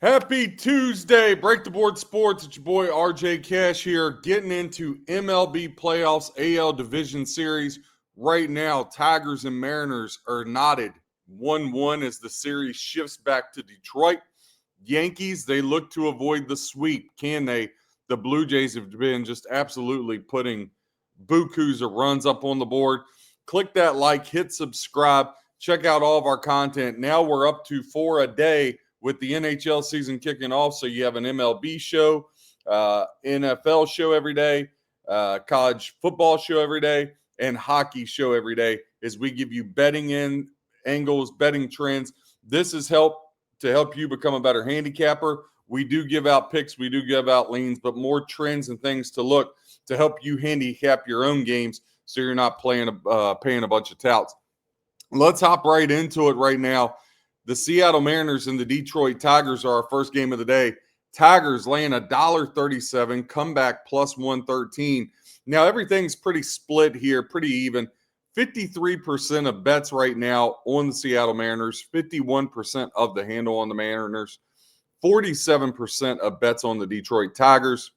Happy Tuesday, Break the Board Sports. It's your boy RJ Cash here, getting into MLB playoffs, AL Division Series. Right now, Tigers and Mariners are knotted 1-1 as the series shifts back to Detroit. Yankees, they look to avoid the sweep. Can they? The Blue Jays have been just absolutely putting bukus of runs up on the board. Click that like, hit subscribe, check out all of our content. Now we're up to 4 a day with the NHL season kicking off. So you have an MLB show, NFL show every day, college football show every day, and hockey show every day as we give you betting angles, betting trends. This is to help you become a better handicapper. We do give out picks, we do give out leans, but more trends and things to look to help you handicap your own games so you're not paying a bunch of touts. Let's hop right into it right now. The Seattle Mariners and the Detroit Tigers are our first game of the day. Tigers laying $1.37, comeback plus 113. Now, everything's pretty split here, pretty even. 53% of bets right now on the Seattle Mariners, 51% of the handle on the Mariners, 47% of bets on the Detroit Tigers,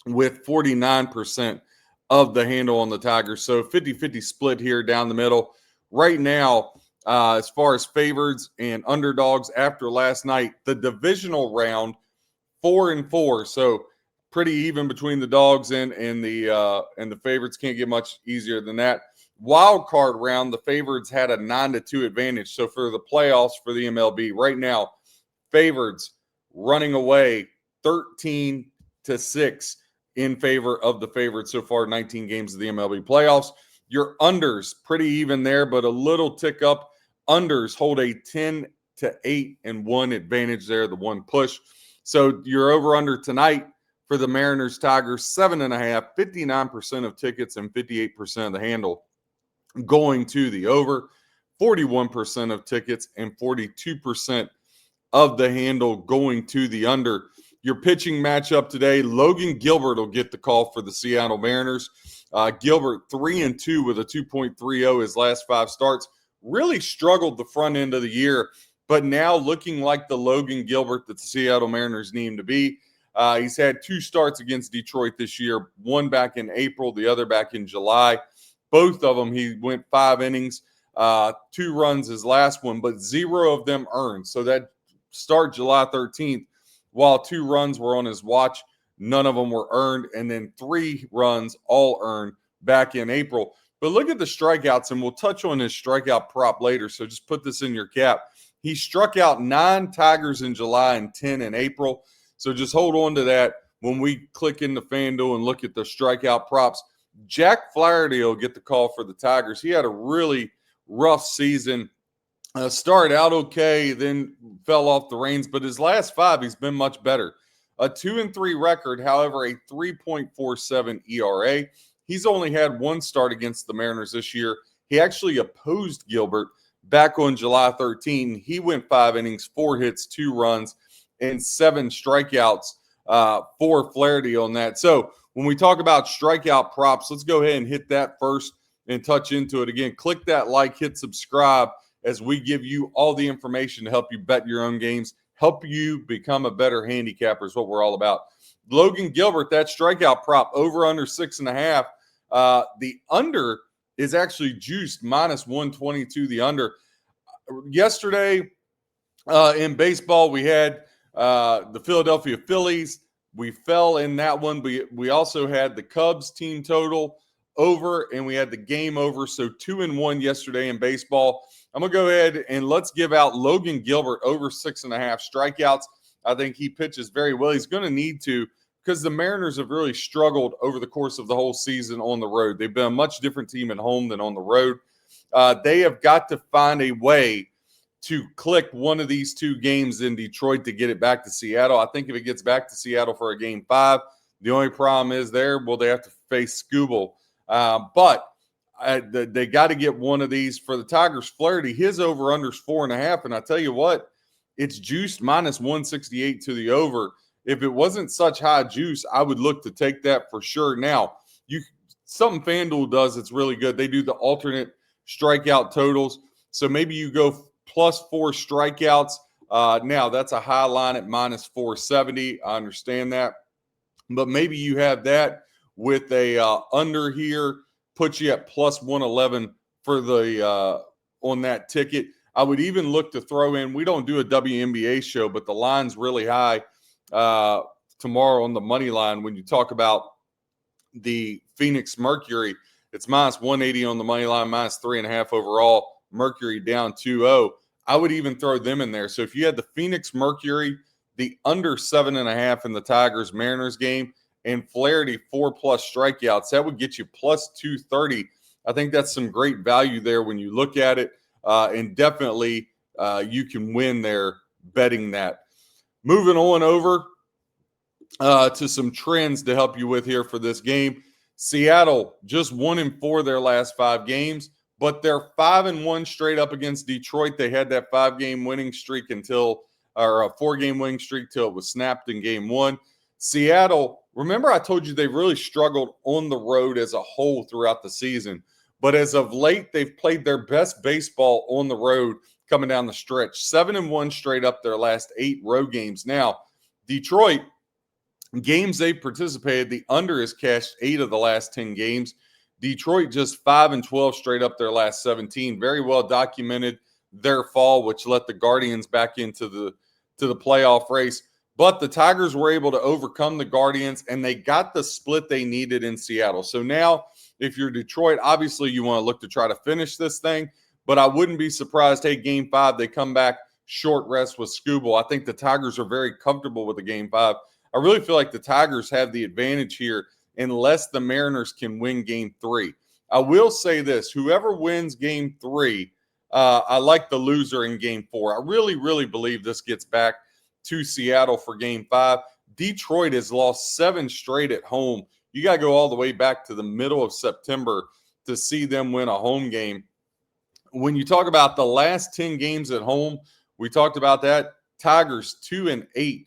with 49% of the handle on the Tigers. So 50-50 split here down the middle. Right now, as far as favorites and underdogs after last night, the divisional round, 4-4. So pretty even between the dogs and the favorites. Can't get much easier than that. Wild card round, the favorites had a 9-2 advantage. So for the playoffs for the MLB right now, favorites running away 13-6 in favor of the favorites so far, 19 games of the MLB playoffs. Your unders pretty even there, but a little tick up. Unders hold a 10-8-1 advantage there, the one push. So your over-under tonight for the Mariners Tigers, 7.5, 59% of tickets and 58% of the handle going to the over, 41% of tickets and 42% of the handle going to the under. Your pitching matchup today, Logan Gilbert will get the call for the Seattle Mariners. Gilbert 3-2 with a 2.30 his last 5 starts. Really struggled the front end of the year, but now looking like the Logan Gilbert that the Seattle Mariners need him to be. He's had 2 starts against Detroit this year, one back in April, the other back in July. Both of them, he went 5 innings, 2 runs his last one, but 0 of them earned. So that start July 13th, while 2 runs were on his watch, none of them were earned, and then 3 runs all earned back in April. But look at the strikeouts, and we'll touch on his strikeout prop later, so just put this in your cap. He struck out 9 Tigers in July and 10 in April, so just hold on to that when we click into FanDuel and look at the strikeout props. Jack Flaherty will get the call for the Tigers. He had a really rough season. Started out okay, then fell off the reins, but his last 5, he's been much better. A 2-3 record, however, a 3.47 ERA. He's only had 1 start against the Mariners this year. He actually opposed Gilbert back on July 13. He went 5 innings, 4 hits, 2 runs, and 7 strikeouts for Flaherty on that. So when we talk about strikeout props, let's go ahead and hit that first and touch into it. Again, click that like, hit subscribe as we give you all the information to help you bet your own games, help you become a better handicapper is what we're all about. Logan Gilbert, that strikeout prop, over under 6.5. The under is actually juiced, minus 122, the under. Yesterday in baseball, we had the Philadelphia Phillies. We fell in that one. We also had the Cubs team total over, and we had the game over. So 2-1 yesterday in baseball. I'm going to go ahead and let's give out Logan Gilbert over 6.5 strikeouts. I think he pitches very well. He's going to need to, because the Mariners have really struggled over the course of the whole season on the road. They've been a much different team at home than on the road. They have got to find a way to click one of these 2 games in Detroit to get it back to Seattle. I think if it gets back to Seattle for a game 5, the only problem is they have to face Skubal. But they got to get one of these for the Tigers. Flaherty, his over-under is 4.5, and I tell you what, it's juiced minus 168 to the over. If it wasn't such high juice, I would look to take that for sure. Now, something FanDuel does that's really good. They do the alternate strikeout totals. So maybe you go plus 4 strikeouts Now, that's a high line at minus 470. I understand that. But maybe you have that with a under here, put you at plus 111 for the on that ticket. I would even look to throw in, we don't do a WNBA show, but the line's really high tomorrow on the money line. When you talk about the Phoenix Mercury, it's minus 180 on the money line, minus 3.5 overall. Mercury down 2-0. I would even throw them in there. So if you had the Phoenix Mercury, the under 7.5 in the Tigers Mariners game, and Flaherty 4+ strikeouts, that would get you plus 230. I think that's some great value there when you look at it, and definitely you can win there betting that. Moving on over to some trends to help you with here for this game. Seattle just 1-4 their last 5 games, but they're 5-1 straight up against Detroit. They had that 5-game winning streak or a 4-game winning streak till it was snapped in game 1. Seattle, remember I told you they really struggled on the road as a whole throughout the season, but as of late, they've played their best baseball on the road coming down the stretch. 7-1 straight up their last 8 road games. Now, Detroit, games they participated, the under has cashed 8 of the last 10 games. Detroit just 5-12 straight up their last 17. Very well documented their fall, which let the Guardians back into the playoff race. But the Tigers were able to overcome the Guardians, and they got the split they needed in Seattle. So now, if you're Detroit, obviously you want to look to try to finish this thing, but I wouldn't be surprised, hey, game 5, they come back short rest with Skubal. I think the Tigers are very comfortable with the game 5. I really feel like the Tigers have the advantage here unless the Mariners can win game 3. I will say this, whoever wins game 3, I like the loser in game 4. I really, really believe this gets back to Seattle for game 5. Detroit has lost 7 straight at home. You got to go all the way back to the middle of September to see them win a home game. When you talk about the last 10 games at home, we talked about that. Tigers 2-8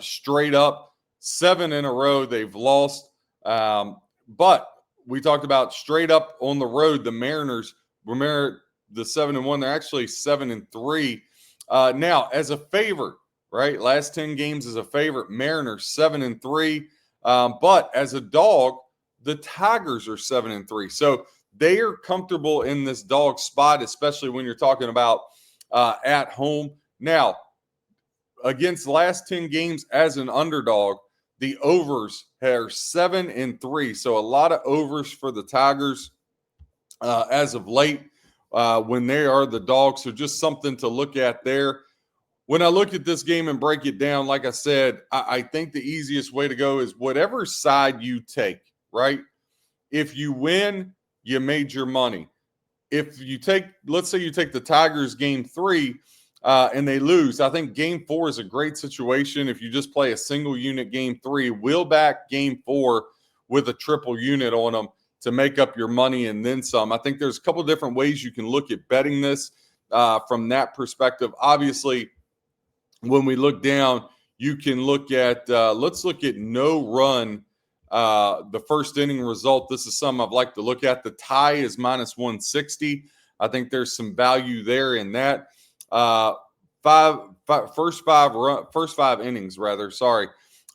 straight up, 7 in a row they've lost. But we talked about straight up on the road, the Mariners, remember the 7-1, they're actually 7-3. Now, as a favorite, right? Last 10 games as a favorite, Mariners 7-3. But as a dog, the Tigers are 7-3. So they are comfortable in this dog spot, especially when you're talking about at home. Now, against the last 10 games as an underdog, the overs are 7-3. So a lot of overs for the Tigers as of late when they are the dogs. So just something to look at there. When I look at this game and break it down, like I said, I think the easiest way to go is whatever side you take, right? If you win, you made your money. If you take, let's say you take the Tigers game 3 and they lose, I think game 4 is a great situation. If you just play a single unit game 3, wheel back game 4 with a triple unit on them to make up your money and then some. I think there's a couple different ways you can look at betting this from that perspective. Obviously, when we look down, you can look at, let's look at no run, the first inning result. This is something I'd like to look at. The tie is minus 160. I think there's some value there in that. First five innings, rather. Sorry.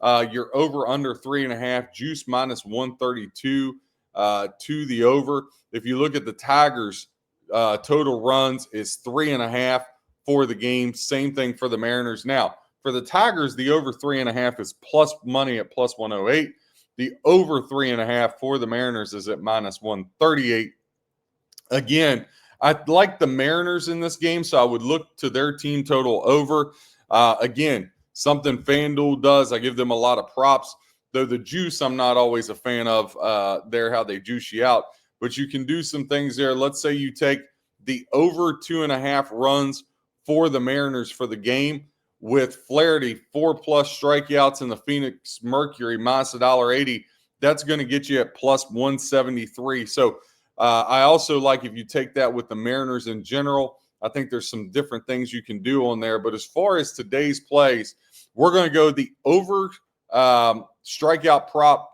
You're over under 3.5, juice minus 132 to the over. If you look at the Tigers, total runs is 3.5 for the game. Same thing for the Mariners. Now, for the Tigers, the over 3.5 is plus money at plus 108. The over 3.5 for the Mariners is at minus 138. Again, I like the Mariners in this game, so I would look to their team total over. Again, something FanDuel does. I give them a lot of props, though the juice I'm not always a fan of there, how they juice you out. But you can do some things there. Let's say you take the over 2.5 runs for the Mariners for the game with Flaherty 4+ strikeouts in the Phoenix Mercury minus $1.80. That's going to get you at plus 173. So I also like if you take that with the Mariners in general. I think there's some different things you can do on there. But as far as today's plays, we're going to go the over strikeout prop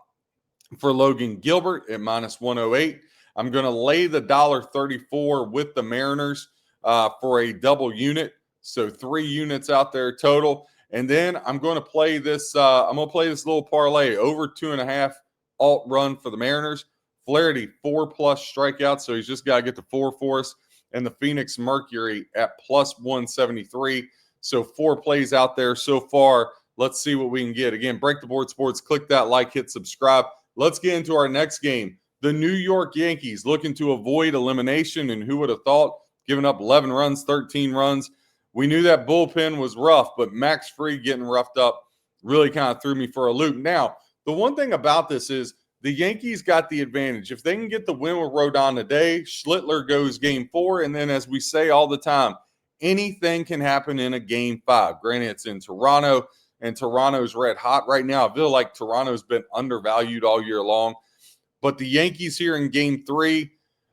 for Logan Gilbert at minus 108. I'm going to lay the $1.34 with the Mariners for a double unit. So 3 units out there total. And then I'm going to play this. I'm going to play this little parlay over 2.5 alt run for the Mariners. Flaherty 4+ strikeouts, so he's just got to get to 4 for us. And the Phoenix Mercury at plus 173. So 4 plays out there so far. Let's see what we can get. Again, Break the Board Sports. Click that like, hit subscribe. Let's get into our next game. The New York Yankees looking to avoid elimination, and who would have thought, giving up 11 runs, 13 runs. We knew that bullpen was rough, but Max Fried getting roughed up really kind of threw me for a loop. Now, the one thing about this is the Yankees got the advantage. If they can get the win with Rodon today, Schlittler goes game 4, and then as we say all the time, anything can happen in a game 5. Granted, it's in Toronto, and Toronto's red hot right now. I feel like Toronto's been undervalued all year long. But the Yankees here in game 3,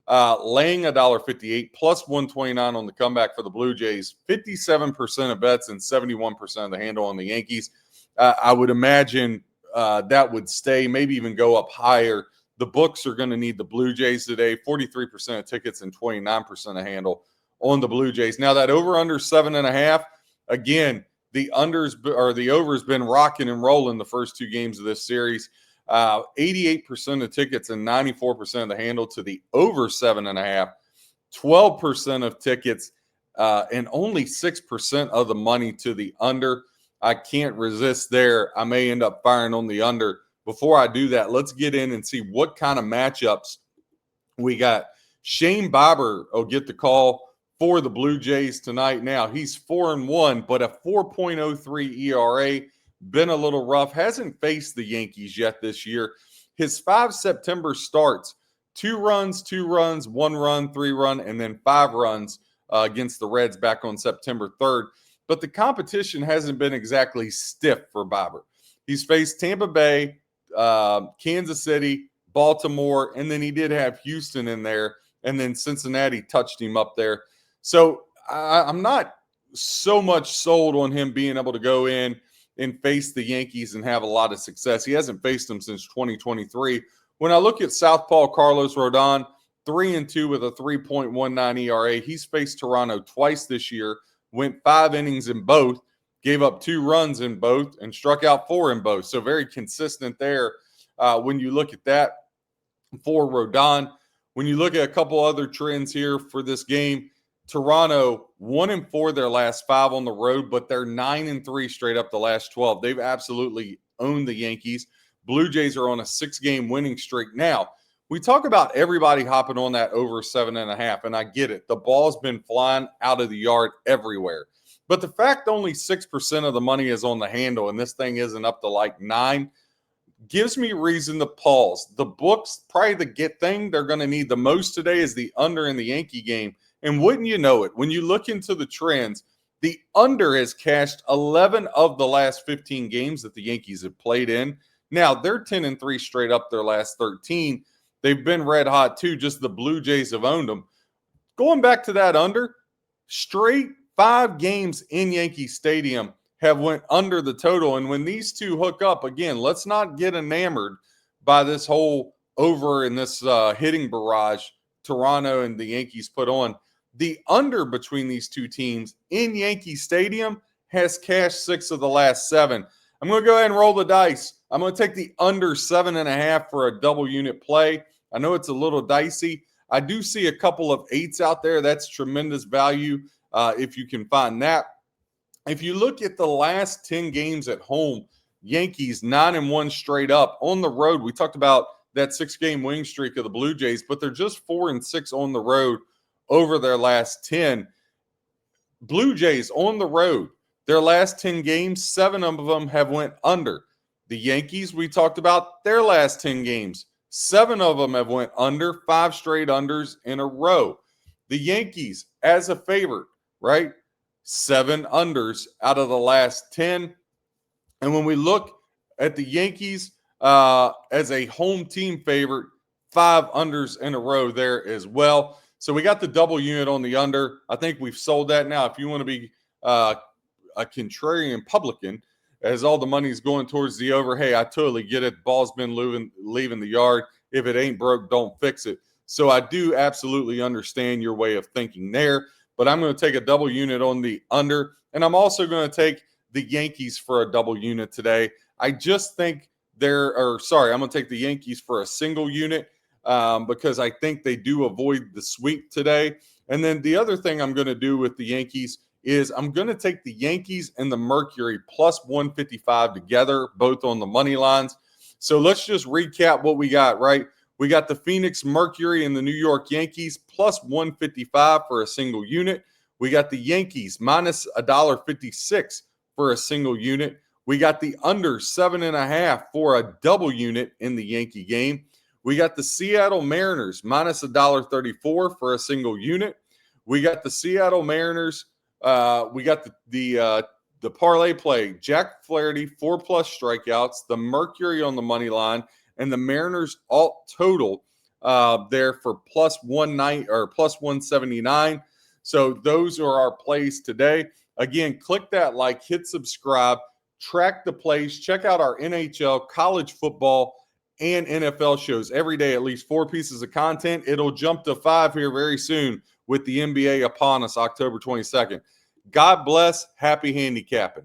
laying $1.58 plus 129 on the comeback for the Blue Jays, 57% of bets and 71% of the handle on the Yankees. I would imagine that would stay, maybe even go up higher. The books are going to need the Blue Jays today, 43% of tickets and 29% of handle on the Blue Jays. Now that over-under 7.5, again, the over's been rocking and rolling the first 2 games of this series. 88% of tickets and 94% of the handle to the over 7.5, 12% of tickets and only 6% of the money to the under. I can't resist there. I may end up firing on the under. Before I do that, let's get in and see what kind of matchups we got. Shane Bieber will get the call for the Blue Jays tonight. Now, he's 4-1, but a 4.03 ERA. Been a little rough. Hasn't faced the Yankees yet this year. His 5 September starts, 2 runs, 2 runs, 1 run, 3 run, and then 5 runs against the Reds back on September 3rd. But the competition hasn't been exactly stiff for Bieber. He's faced Tampa Bay, Kansas City, Baltimore, and then he did have Houston in there, and then Cincinnati touched him up there. So I'm not so much sold on him being able to go in and face the Yankees and have a lot of success. He hasn't faced them since 2023. When I look at Southpaw Carlos Rodon, 3-2 with a 3.19 ERA. He's faced Toronto twice this year, went 5 innings in both, gave up 2 runs in both, and struck out 4 in both. So very consistent there when you look at that for Rodon. When you look at a couple other trends here for this game, Toronto 1-4 their last 5 on the road, but they're 9-3 straight up the last 12. They've absolutely owned the Yankees. Blue Jays are on a 6-game winning streak. Now, we talk about everybody hopping on that over 7.5, and I get it. The ball's been flying out of the yard everywhere. But the fact only 6% of the money is on the handle and this thing isn't up to like 9 gives me reason to pause. The books, probably the thing they're going to need the most today is the under in the Yankee game. And wouldn't you know it, when you look into the trends, the under has cashed 11 of the last 15 games that the Yankees have played in. Now, they're 10-3 straight up their last 13. They've been red hot too, just the Blue Jays have owned them. Going back to that under, straight 5 games in Yankee Stadium have went under the total. And when these two hook up, again, let's not get enamored by this whole over in this hitting barrage Toronto and the Yankees put on. The under between these two teams in Yankee Stadium has cashed 6 of the last 7. I'm going to go ahead and roll the dice. I'm going to take the under 7.5 for a double unit play. I know it's a little dicey. I do see a couple of 8s out there. That's tremendous value if you can find that. If you look at the last 10 games at home, Yankees 9-1 straight up. On the road, we talked about that 6-game winning streak of the Blue Jays, but they're just 4-6 on the road over their last 10. Blue Jays on the road, their last 10 games, 7 of them have went under. The Yankees, we talked about their last 10 games. 7 of them have went under, 5 straight unders in a row. The Yankees, as a favorite, right? 7 unders out of the last 10. And when we look at the Yankees as a home team favorite, 5 unders in a row there as well. So we got the double unit on the under. I think we've sold that now. If you want to be a contrarian publican, as all the money's going towards the over, hey, I totally get it. Ball's been leaving the yard. If it ain't broke, don't fix it. So I do absolutely understand your way of thinking there. but I'm going to take a double unit on the under, and I'm also going to take the Yankees for a double unit today. I just think I'm going to take the Yankees for a single unit because I think they do avoid the sweep today. And then the other thing I'm going to do with the Yankees is I'm going to take the Yankees and the Mercury plus 155 together, both on the money lines. So let's just recap what we got, right? We got the Phoenix Mercury and the New York Yankees plus 155 for a single unit. We got the Yankees minus $1.56 for a single unit. We got the under 7.5 for a double unit in the Yankee game. We got the Seattle Mariners minus $1.34 for a single unit. We got the Seattle Mariners. We got the parlay play. Jack Flaherty 4+ strikeouts. The Mercury on the money line, and the Mariners alt total there for plus 190 or plus 179. So those are our plays today. Again, click that like, hit subscribe, track the plays, check out our NHL, college football, and NFL shows every day, at least 4 pieces of content. It'll jump to 5 here very soon with the NBA upon us October 22nd. God bless. Happy handicapping.